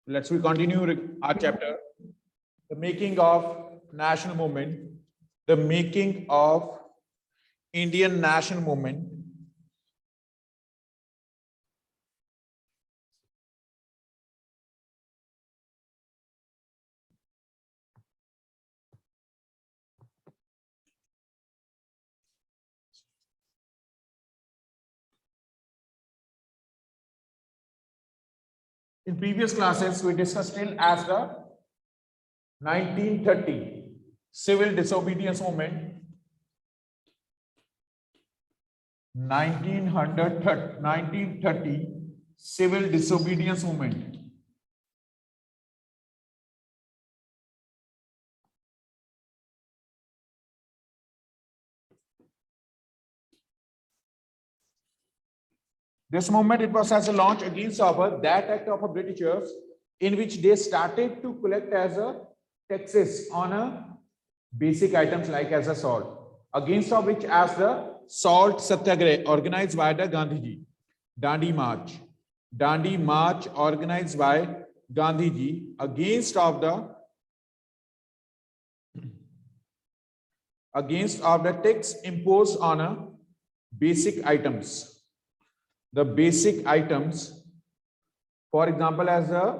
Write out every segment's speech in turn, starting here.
Let's we continue our chapter, the making of national movement, the making of Indian national movement. In previous classes, we discussed still as the 1930 civil disobedience movement, 1930 civil disobedience movement. This movement, it was as a launch against that act of Britishers in which they started to collect as a taxes on a basic items like as a salt, against of which as the salt satyagraha organized by the Gandhiji, Dandi March organized by Gandhiji against of the tax imposed on a basic items. The basic items, for example, as the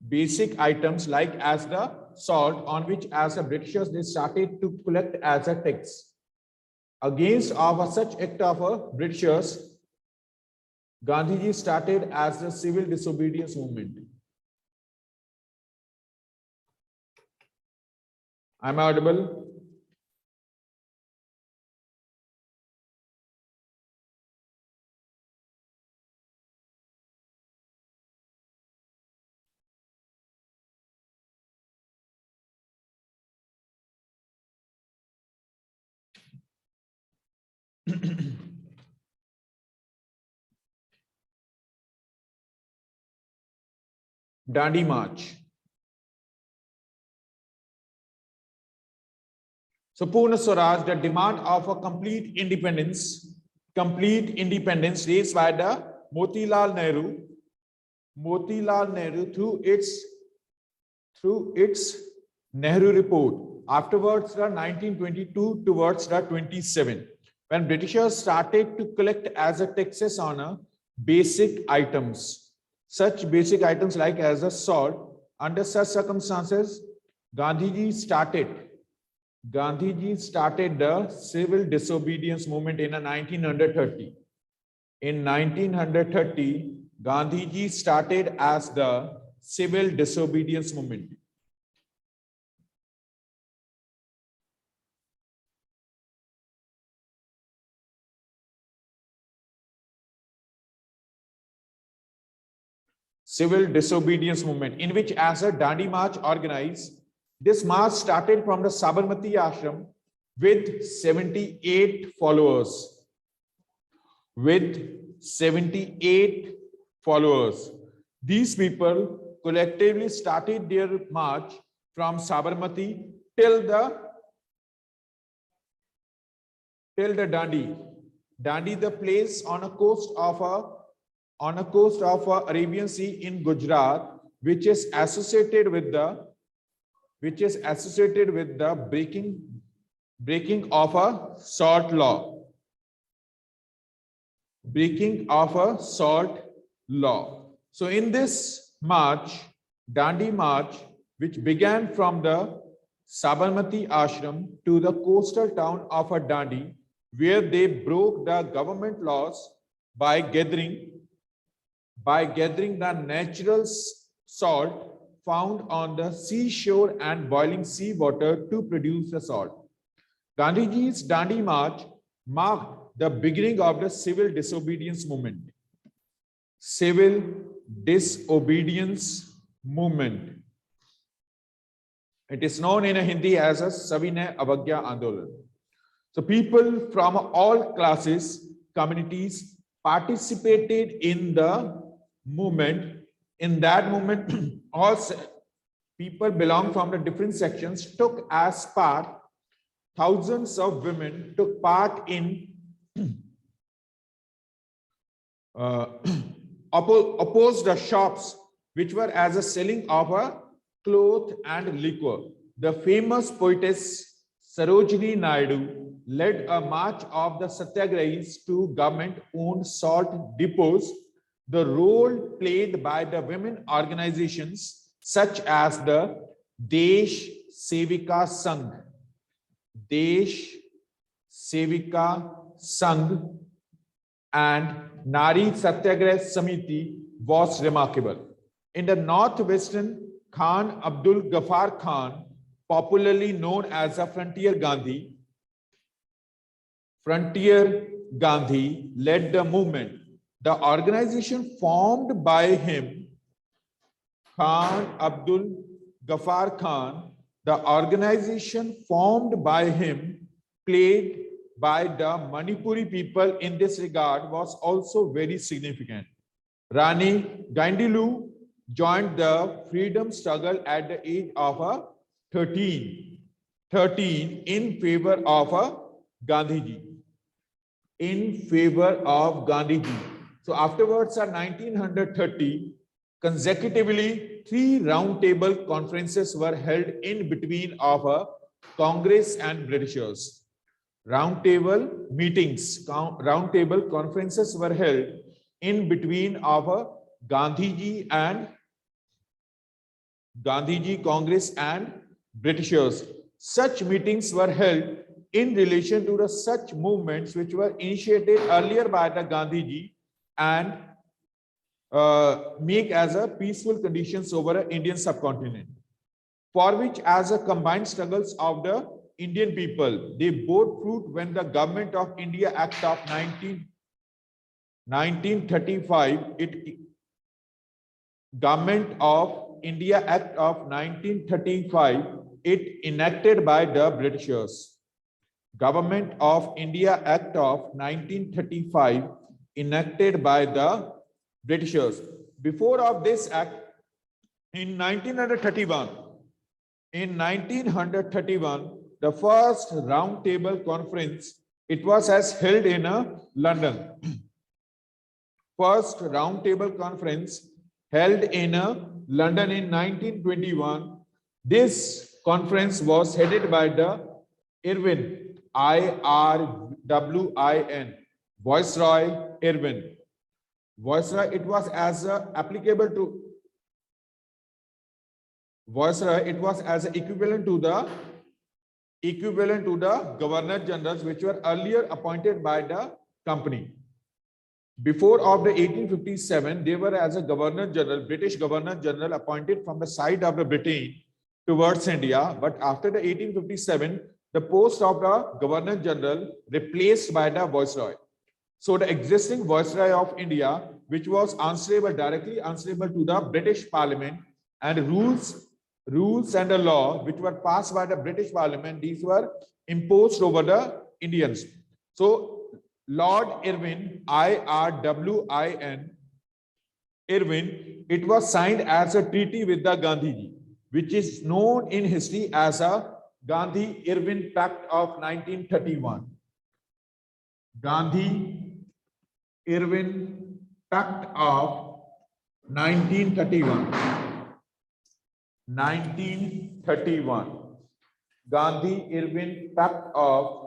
basic items like as the salt on which as the Britishers they started to collect as a tax. Against of such act of Britishers, Gandhiji started as the civil disobedience movement. Am I audible? Dandi March. So Purna Swaraj, the demand of a complete independence raised by the Motilal Nehru through its Nehru report. Afterwards, the 1922 towards the 27, when Britishers started to collect as a taxes on a basic items, such basic items like as a salt. Under such circumstances, Gandhiji started the civil disobedience movement in 1930. In 1930, Gandhiji started as the civil disobedience movement. Civil disobedience movement, in which as a Dandi March organized. This march started from the Sabarmati ashram with 78 followers. These people collectively started their march from Sabarmati till the Dandi. Dandi, the place on a coast of Arabian Sea in Gujarat, which is associated with the breaking of a salt law. So in this march, Dandi March, which began from the Sabarmati ashram to the coastal town of Dandi, where they broke the government laws by gathering the natural salt found on the seashore and boiling seawater to produce the salt. Gandhiji's Dandi March marked the beginning of the civil disobedience movement. It is known in Hindi as a Savinay Avagya Andolan. So people from all classes, communities participated in the movement. In that movement, all people belong from the different sections took as part. Thousands of women took part in opposed the shops which were as a selling of a cloth and liquor. The famous poetess Sarojini Naidu led a march of the Satyagrahis to government-owned salt depots. The role played by the women organizations such as the Desh Sevika Sangh, Desh Sevika Sangh and Nari Satyagrah Samiti was remarkable. In the northwestern, Khan Abdul Ghaffar Khan, popularly known as the Frontier Gandhi led the movement. The organization formed by him, Khan Abdul Ghaffar Khan, the organization formed by him, played by the Manipuri people in this regard was also very significant. Rani Gaindilu joined the freedom struggle at the age of 13 in favor of Gandhiji. In favor of Gandhiji. So afterwards, in 1930, consecutively, 3 roundtable conferences were held in between of Congress and Britishers. Roundtable meetings, roundtable conferences were held in between of Gandhiji, Congress and Britishers. Such meetings were held in relation to the such movements which were initiated earlier by the Gandhiji and make as a peaceful conditions over an Indian subcontinent, for which as a combined struggles of the Indian people, they bore fruit when the Government of India Act of 1935, Government of India Act of 1935, it enacted by the Britishers. Government of India Act of 1935 enacted by the Britishers. Before of this act, in 1931, the first roundtable conference, it was as held in London. First roundtable conference held in London in 1921. This conference was headed by the Irwin, IRWIN, Viceroy Irwin. Viceroy, it was as applicable to Viceroy, it was as equivalent to the Governor Generals which were earlier appointed by the company. Before of the 1857, they were as a Governor General, British Governor General appointed from the side of the Britain towards India. But after the 1857, the post of the Governor General replaced by the Viceroy. So the existing Viceroy of India, which was directly answerable to the British Parliament, and rules and the law which were passed by the British Parliament, these were imposed over the Indians. So Lord Irwin, IRWIN, Irwin, it was signed as a treaty with the Gandhiji, which is known in history as a Gandhi-Irwin Pact of 1931. Gandhi-Irwin Pact of 1931. 1931. Gandhi-Irwin Pact of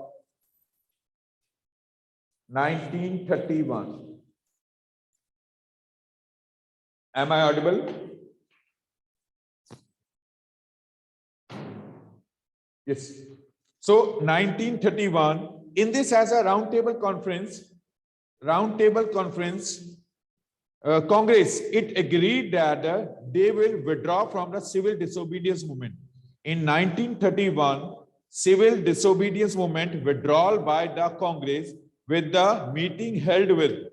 1931. Am I audible? Yes. So 1931, in this as a roundtable conference, Congress, it agreed that they will withdraw from the civil disobedience movement. In 1931, civil disobedience movement withdrawal by the Congress with the meeting held with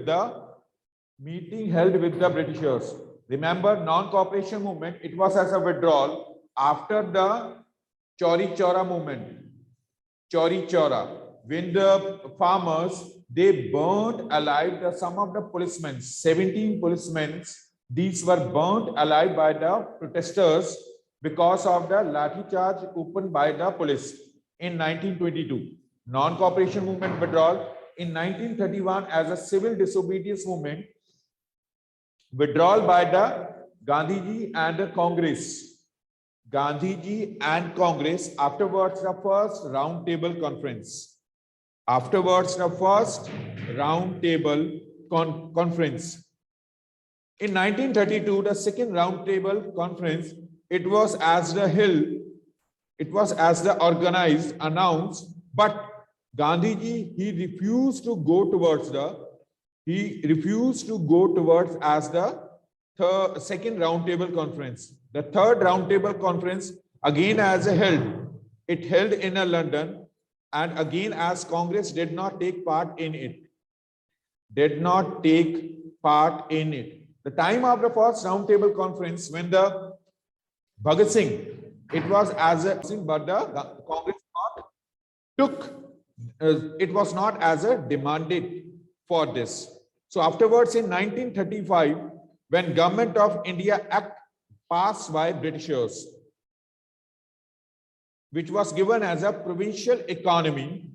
the Britishers. Remember, non-cooperation movement, it was as a withdrawal after the Chauri Chaura movement. Chauri Chaura, when the farmers, they burnt alive some of the policemen, 17 policemen. These were burnt alive by the protesters because of the lathi charge opened by the police in 1922. Non-cooperation movement withdrawal in 1931 as a civil disobedience movement. Withdrawal by the Gandhiji and the Congress. Gandhiji and Congress, afterwards the first round table conference. Afterwards the first round table conference. In 1932, the second round table conference, it was as the organized, announced, but Gandhiji, he refused to go towards as the second round table conference. The third round table conference again as a held, it held in a London, and again as Congress did not take part in it. The time of the first round table conference, when the Bhagat Singh, it was as a but the Congress it was not as a demanded for this. So afterwards in 1935, when Government of India Act passed by Britishers, which was given as a provincial autonomy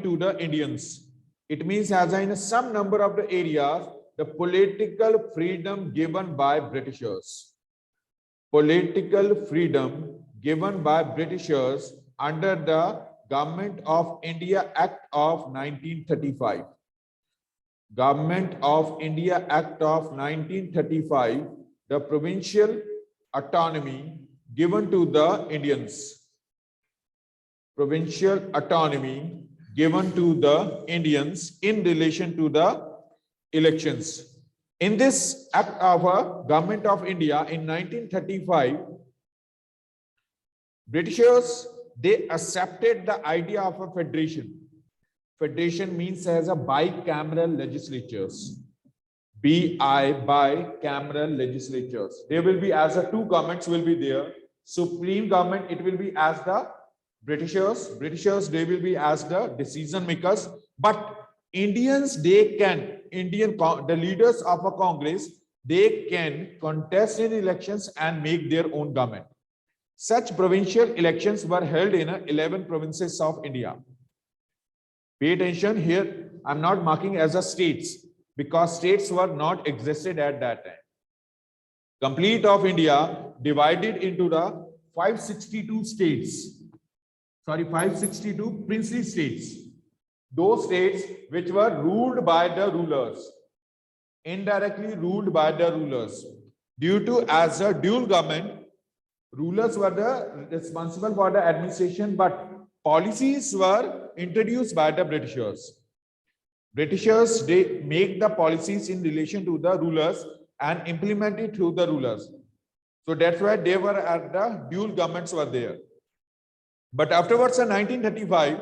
to the Indians. It means as in some number of the areas, the political freedom given by Britishers. Political freedom given by Britishers under the Government of India Act of 1935. Government of India Act of 1935, the provincial autonomy given to the Indians. Provincial autonomy given to the Indians in relation to the elections. In this act of a Government of India in 1935, Britishers, they accepted the idea of a federation. Federation means as a bicameral legislatures. Bicameral legislatures. There will be as a two governments will be there. Supreme government, it will be as the Britishers, they will be as the decision makers, but Indians, they can, the leaders of a Congress, they can contest in elections and make their own government. Such provincial elections were held in 11 provinces of India. Pay attention here, I'm not marking as a states because states were not existed at that time. Complete of India divided into the 562 states. 562 princely states. Those states which were ruled by the rulers, indirectly ruled by the rulers. Due to as a dual government, rulers were the responsible for the administration, but policies were introduced by the Britishers. Britishers, they make the policies in relation to the rulers and implement it through the rulers. So that's why they were at the dual governments were there. But afterwards in 1935,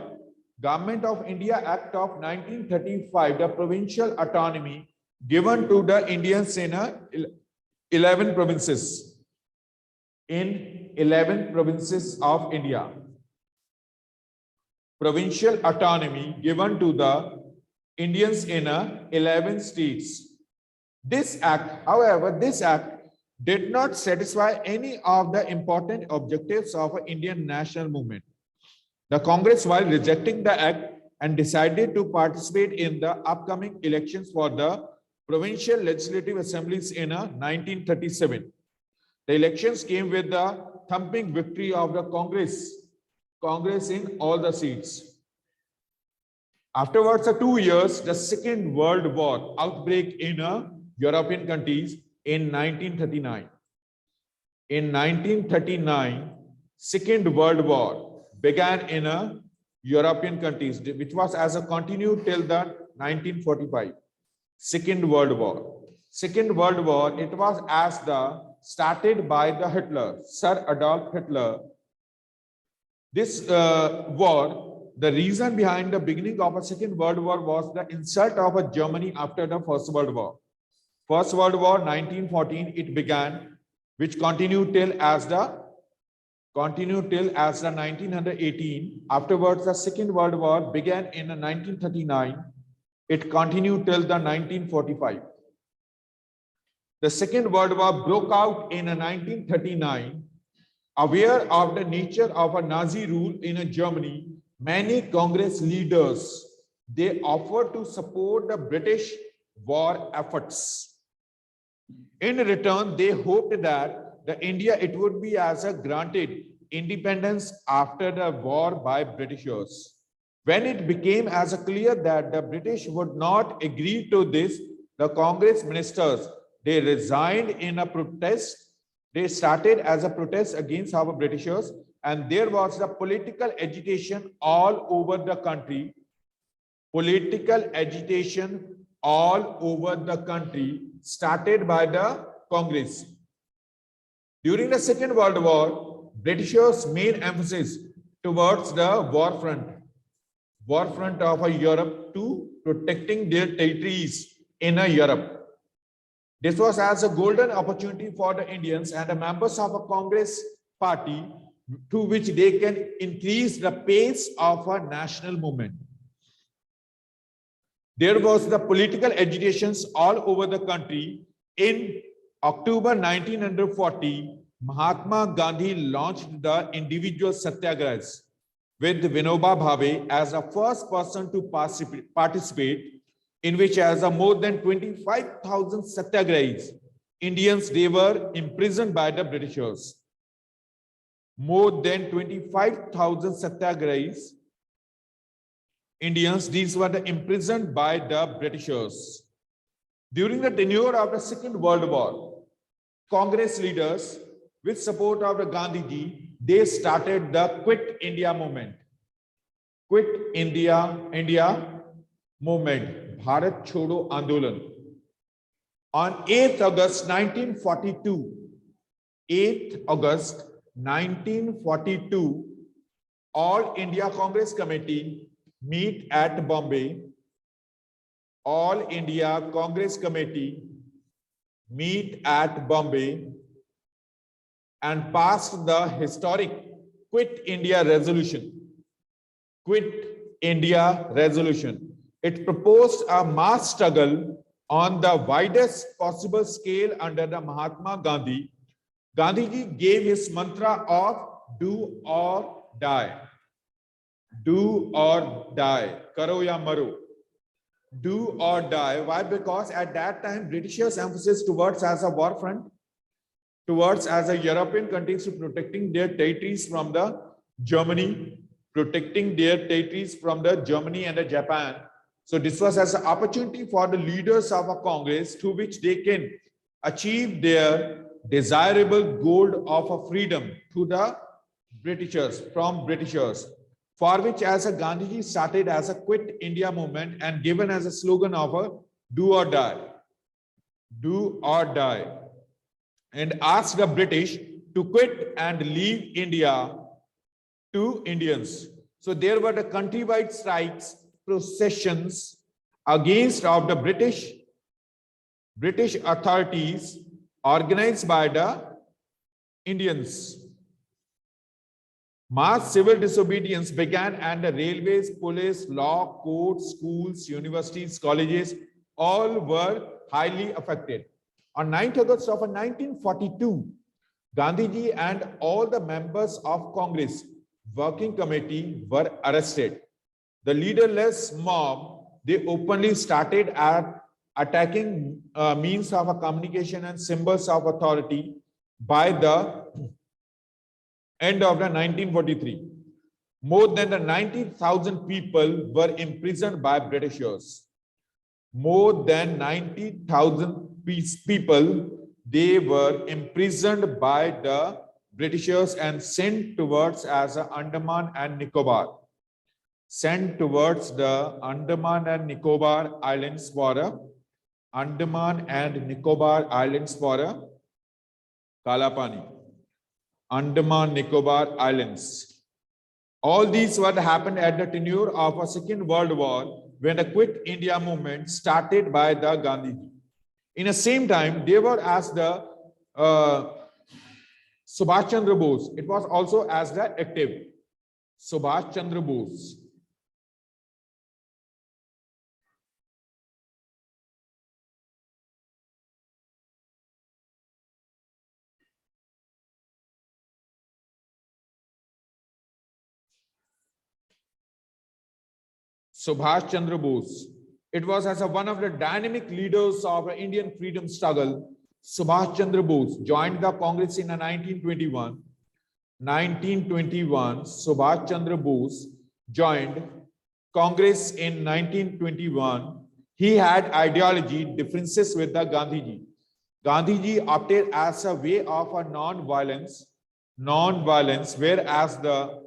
Government of India Act of 1935, the provincial autonomy given to the Indians in 11 provinces. In 11 provinces of India. Provincial autonomy given to the Indians in 11 states. This act, however, did not satisfy any of the important objectives of an Indian national movement. The Congress, while rejecting the act and decided to participate in the upcoming elections for the provincial legislative assemblies in 1937. The elections came with the thumping victory of the Congress in all the seats. Afterwards, 2 years, the Second World War outbreak in European countries in 1939. In 1939, Second World War began in European countries, which was as a continued till the 1945. Second World War. Second World War, it was as the started by the Hitler, Sir Adolf Hitler. This war, the reason behind the beginning of a Second World War was the insult of Germany after the First World War. First World War, 1914, it began, which continued till as the 1918. Afterwards, the Second World War began in 1939. It continued till the 1945. The Second World War broke out in 1939. Aware of the nature of a Nazi rule in Germany, many Congress leaders, they offered to support the British war efforts. In return, they hoped that the India it would be as a granted independence after the war by Britishers. When it became as clear that the British would not agree to this, the Congress ministers they resigned in a protest. They started as a protest against our Britishers, and there was the political agitation all over the country. Political agitation all over the country started by the Congress. During the Second World War, Britishers made emphasis towards the war front of Europe to protecting their territories in Europe. This was as a golden opportunity for the Indians and the members of a Congress party to which they can increase the pace of a national movement. There was the political agitations all over the country. In October 1940, Mahatma Gandhi launched the individual satyagrahas with Vinoba Bhave as the first person to participate, in which as a more than 25,000 satyagrahis, Indians, they were imprisoned by the Britishers. More than 25,000 satyagrahis, Indians, these were imprisoned by the Britishers. During the tenure of the Second World War, Congress leaders, with support of the Gandhiji, they started the Quit India movement. Quit India movement, Bharat Chodo Andolan. On 8th August 1942, 8th August 1942, All India Congress Committee meet at Bombay. All India Congress Committee meet at Bombay and passed the historic Quit India Resolution. Quit India Resolution. It proposed a mass struggle on the widest possible scale under the Mahatma Gandhi. Gandhiji gave his mantra of do or die. Do or die. Karo ya maro. Do or die. Why? Because at that time, Britishers' emphasis towards as a war front, towards as a European countries to protecting their territories from the Germany, protecting their territories from the Germany and the Japan. So this was as an opportunity for the leaders of a Congress through which they can achieve their desirable goal of a freedom to the Britishers, from Britishers, for which as a Gandhiji started as a Quit India movement and given as a slogan of a do or die. Do or die. And asked the British to quit and leave India to Indians. So there were the countrywide strikes, processions against of the British authorities organized by the Indians. Mass civil disobedience began and the railways, police, law, courts, schools, universities, colleges, all were highly affected. On 9th August of 1942, Gandhiji and all the members of Congress Working Committee were arrested. The leaderless mob, they openly started at attacking means of a communication and symbols of authority by the end of the 1943. More than the 90,000 people were imprisoned by Britishers. More than 90,000 people, they were imprisoned by the Britishers and sent towards as a Andaman and Nicobar. Sent towards the Andaman and Nicobar Islands for a Andaman and Nicobar Islands for a Kalapani. Andaman Nicobar Islands. All these what happened at the tenure of a Second World War when the Quit India movement started by the Gandhiji. In the same time, they were as the Subhash Chandra Bose. It was also as the active Subhash Chandra Bose. Subhash Chandra Bose. It was as one of the dynamic leaders of the Indian freedom struggle. Subhash Chandra Bose joined the Congress in 1921. 1921, Subhash Chandra Bose joined Congress in 1921. He had ideology differences with the Gandhiji. Gandhiji opted as a way of a non-violence, whereas the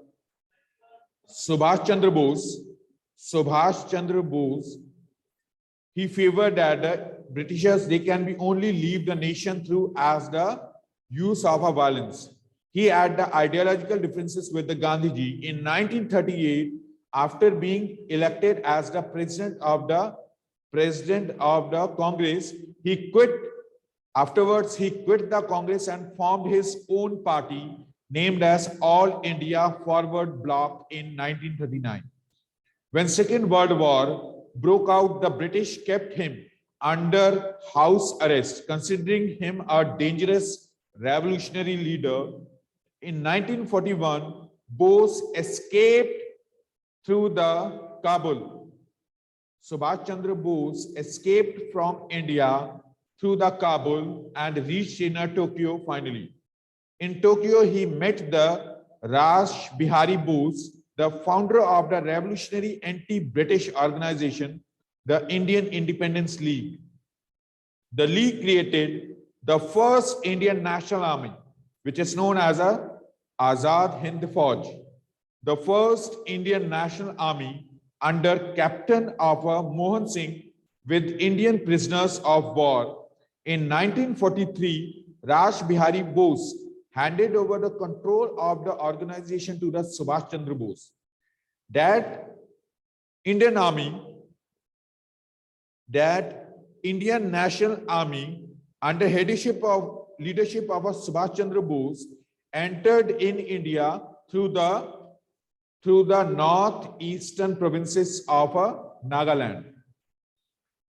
Subhash Chandra Bose, he favored that the Britishers, they can be only leave the nation through as the use of a violence. He had the ideological differences with the Gandhiji. In 1938, after being elected as the president of the Congress, he quit. Afterwards, he quit the Congress and formed his own party named as All India Forward Bloc in 1939. When Second World War broke out, the British kept him under house arrest, considering him a dangerous revolutionary leader. In 1941, Bose escaped through the Kabul. Subhash Chandra Bose escaped from India through the Kabul and reached in Tokyo finally. In Tokyo, he met the Rash Bihari Bose, the founder of the revolutionary anti-British organization, the Indian Independence League. The League created the first Indian National Army, which is known as a Azad Hind Fauj, the first Indian National Army under captain of Mohan Singh with Indian prisoners of war. In 1943, Rash Bihari Bose handed over the control of the organization to the Subhash Chandra Bose. That Indian National Army under leadership of Subhash Chandra Bose entered in India through the northeastern provinces of Nagaland.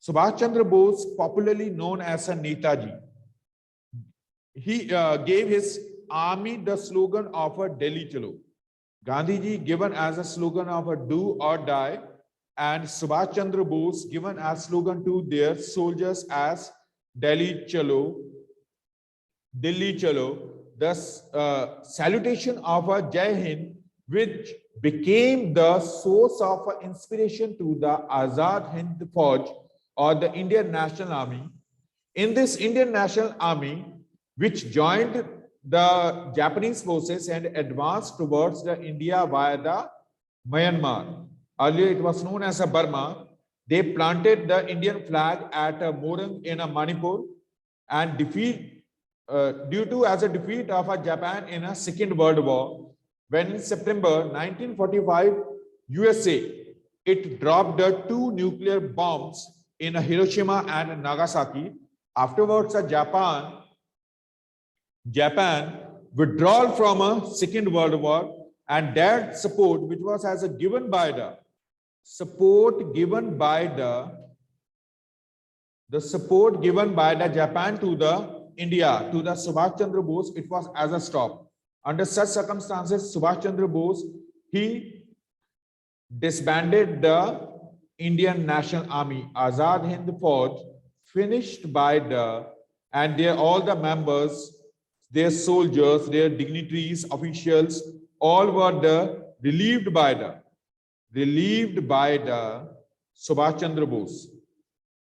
Subhash Chandra Bose, popularly known as a Netaji, he gave his army the slogan of a Delhi Chalo. Gandhiji given as a slogan of a do or die, and Subhash Chandra Bose given as slogan to their soldiers as Delhi Chalo. The salutation of a Jai Hind, which became the source of inspiration to the Azad Hind Fauj or the Indian National Army. In this Indian National Army, which joined the Japanese forces and advanced towards the India via the Myanmar. Earlier it was known as a Burma. They planted the Indian flag at Morang in Manipur and defeat as a defeat of Japan in a Second World War. When in September 1945, USA, it dropped 2 nuclear bombs in Hiroshima and Nagasaki. Afterwards, Japan withdrawal from a Second World War, and that support, which was as a given by the support given by the Japan to the India, to the Subhash Chandra Bose, it was as a stop. Under such circumstances, Subhash Chandra Bose, he disbanded the Indian National Army. Azad Hind Fauj finished by all the members, their soldiers, their dignitaries, officials, all were relieved by the Subhash Chandra Bose.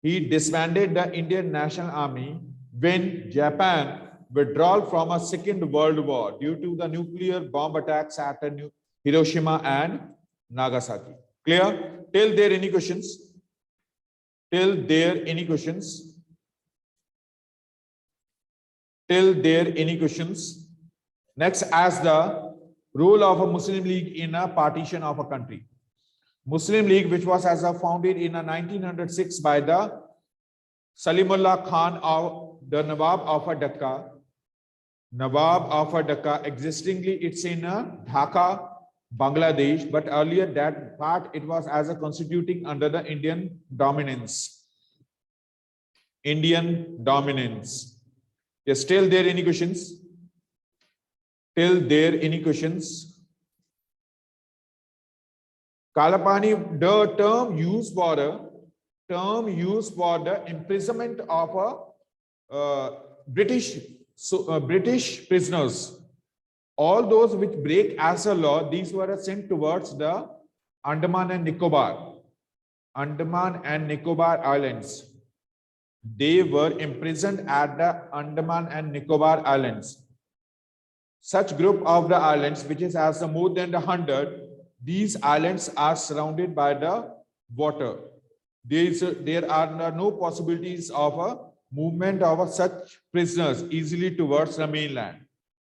He disbanded the Indian National Army when Japan withdrawal from a Second World War due to the nuclear bomb attacks at Hiroshima and Nagasaki. Clear? Till there any questions? Till there any questions? Till there any questions? Next, as the role of a Muslim League in a partition of a country. Muslim League, which was as a founded in 1906 by the Salimullah Khan of the Nawab of Dhaka. Nawab of Dhaka, existingly it's in Dhaka, Bangladesh, but earlier that part it was as a constituting under the Indian dominance. Yes, till there any questions? Till there any questions? Kalapani, the term used for the imprisonment of a British prisoners. All those which break as a law, these were sent towards the Andaman and Nicobar Islands. They were imprisoned at the Andaman and Nicobar Islands. Such group of the islands, which is as more than 100, these islands are surrounded by the water. There are no possibilities of a movement of such prisoners easily towards the mainland.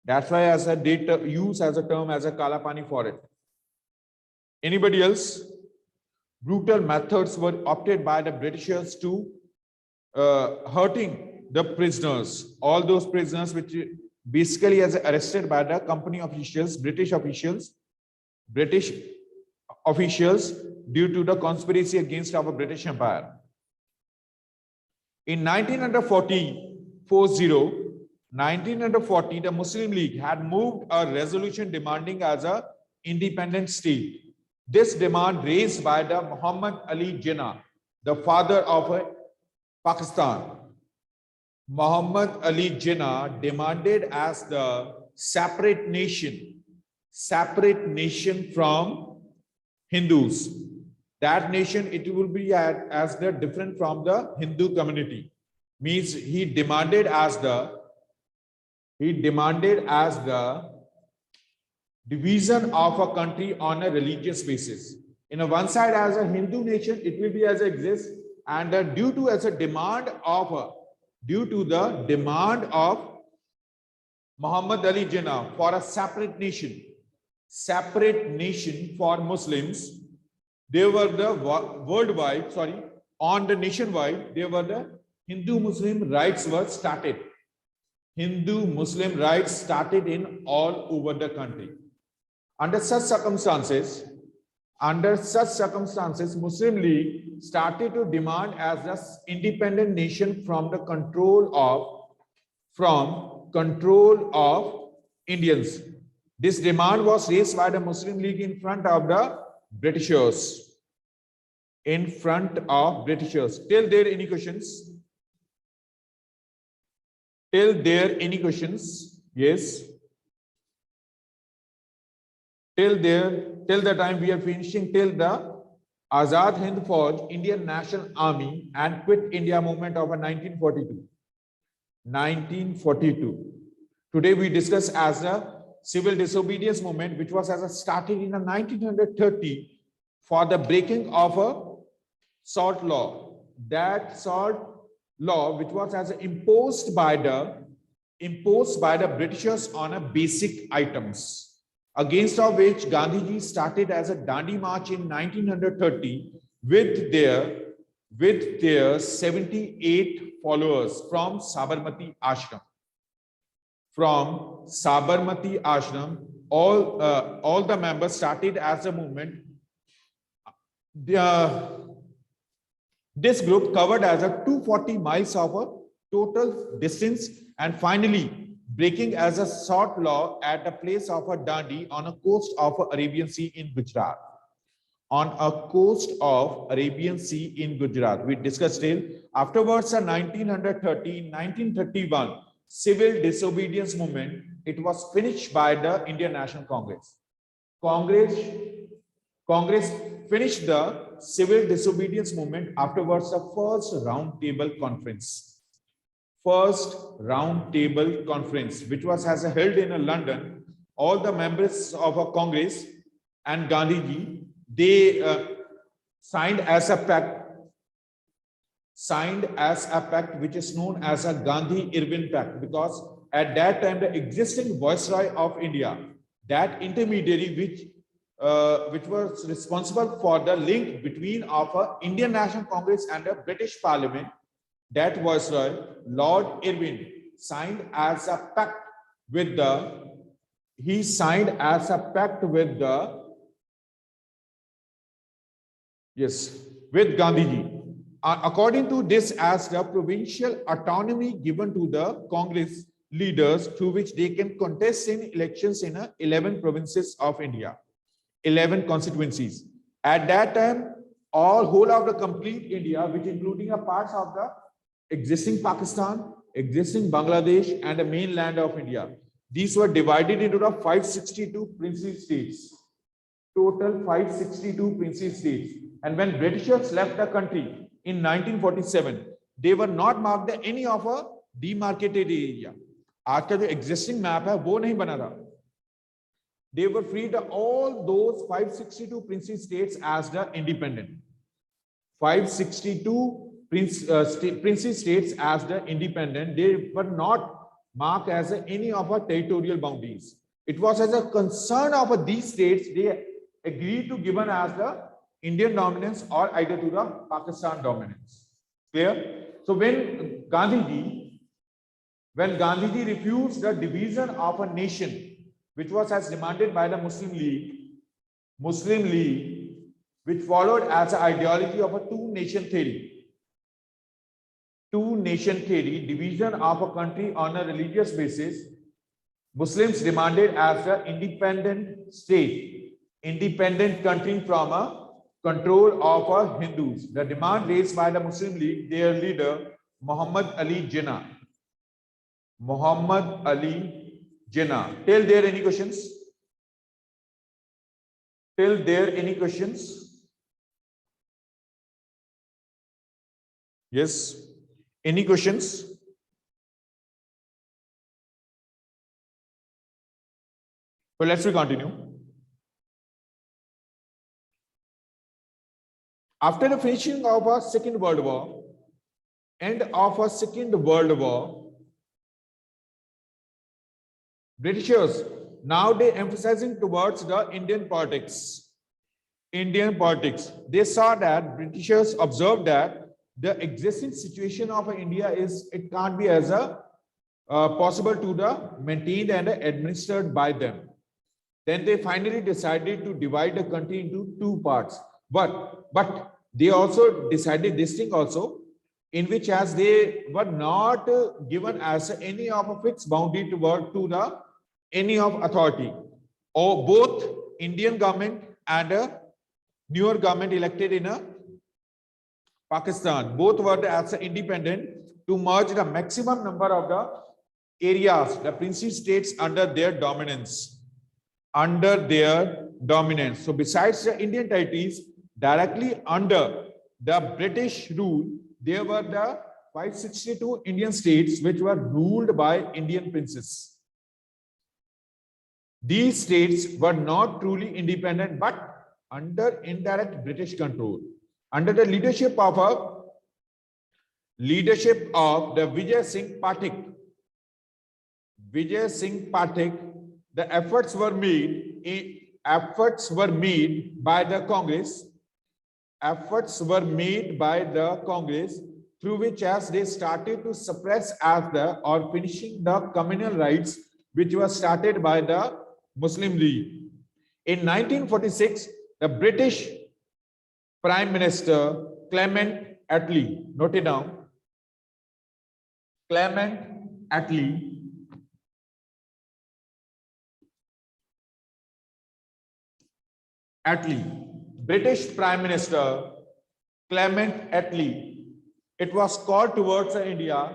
That's why as a data use as a term as a Kalapani for it. Anybody else? Brutal methods were opted by the Britishers to hurting the prisoners. All those prisoners which basically as arrested by the company officials, British officials due to the conspiracy against our British Empire. In 1940, the Muslim League had moved a resolution demanding as a independent state. This demand raised by the Muhammad Ali Jinnah, the father of Pakistan. Muhammad Ali Jinnah demanded as the separate nation from Hindus. That nation, it will be as the different from the Hindu community. Means he demanded as the division of a country on a religious basis. In a one side as a Hindu nation, it will be as exists, and due to the demand of Muhammad Ali Jinnah for a separate nation for Muslims, they were the nationwide, they were the Hindu-Muslim rights were started. Hindu-Muslim rights started in all over the country. Under such circumstances, Muslim League started to demand as an independent nation from the control of Indians. This demand was raised by the Muslim League in front of the Britishers. Till there any questions? Yes. Till the time we are finishing, till the Azad Hind Fauj, Indian National Army, and Quit India movement of 1942. Today we discuss as a civil disobedience movement, which was as a started in 1930 for the breaking of a salt law. That salt law, which was as imposed by the Britishers on a basic items, against of which Gandhiji started as a Dandi March in 1930 with their 78 followers from Sabarmati Ashram. All the members started as a movement. This group covered as a 240 miles of a total distance, and finally breaking as a salt law at a place of a Dandi on a coast of Arabian Sea in Gujarat. We discussed it. Afterwards, in 1931, civil disobedience movement, it was finished by the Indian National Congress. Congress finished the civil disobedience movement. Afterwards, the first round table conference, which was held in London. All the members of a Congress and Gandhiji, they signed as a pact which is known as a Gandhi-Irwin Pact, because at that time the existing Viceroy of India, that intermediary which was responsible for the link between Indian National Congress and the British Parliament, that Viceroy, Lord Irwin, signed as a pact with Gandhiji. According to this, as the provincial autonomy given to the Congress leaders, through which they can contest in elections in 11 provinces of India, 11 constituencies. At that time, whole of the complete India, which including a parts of the existing Pakistan, existing Bangladesh, and the mainland of India, these were divided into the 562 princely states. Total 562 princely states. And when Britishers left the country in 1947, they were not marked any of a demarcated area. आज का जो existing map है वो नहीं बना था. They were freed all those 562 princely states as the independent. 562 princely states as the independent. They were not marked as any of our territorial boundaries. It was as a concern of these states they agreed to given as the Indian dominance or either to the Pakistan dominance. Clear? So when Gandhiji refused the division of a nation, which was as demanded by the Muslim League, which followed as an ideology of a two-nation theory, division of a country on a religious basis, Muslims demanded as an independent state, independent country from a control of a Hindus. The demand raised by the Muslim League, their leader, Muhammad Ali Jinnah. Till there any questions? Till there any questions? Yes. Any questions? Well, let's continue. After the finishing of a Second World War, end of a Second World War, Britishers now they emphasizing towards the Indian politics. They saw that Britishers observed that the existing situation of India it can't be as a possible to the maintained and administered by them. Then they finally decided to divide the country into two parts. But they also decided this thing also, in which as they were not given as any of a fixed boundary toward to the any of authority, or both Indian government and a newer government elected in a Pakistan, both were as independent to merge the maximum number of the areas, the princely states under their dominance. So besides the Indian territories directly under the British rule, there were the 562 Indian states which were ruled by Indian princes. These states were not truly independent, but under indirect British control. Under the leadership of the Vijay Singh Pathak, the efforts were made by the Congress, through which as they started to suppress or finishing the communal rights which was started by the Muslim League. In 1946, the British Prime Minister Clement Attlee, note it down, Clement Attlee, British Prime Minister Clement Attlee, it was called towards India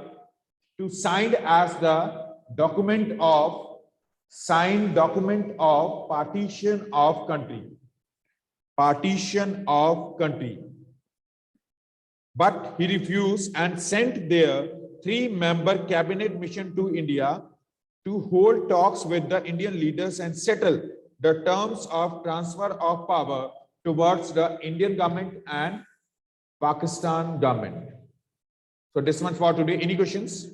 to sign as the document of partition of country. But he refused and sent their 3-member cabinet mission to India to hold talks with the Indian leaders and settle the terms of transfer of power towards the Indian government and Pakistan government. So this much for today. Any questions?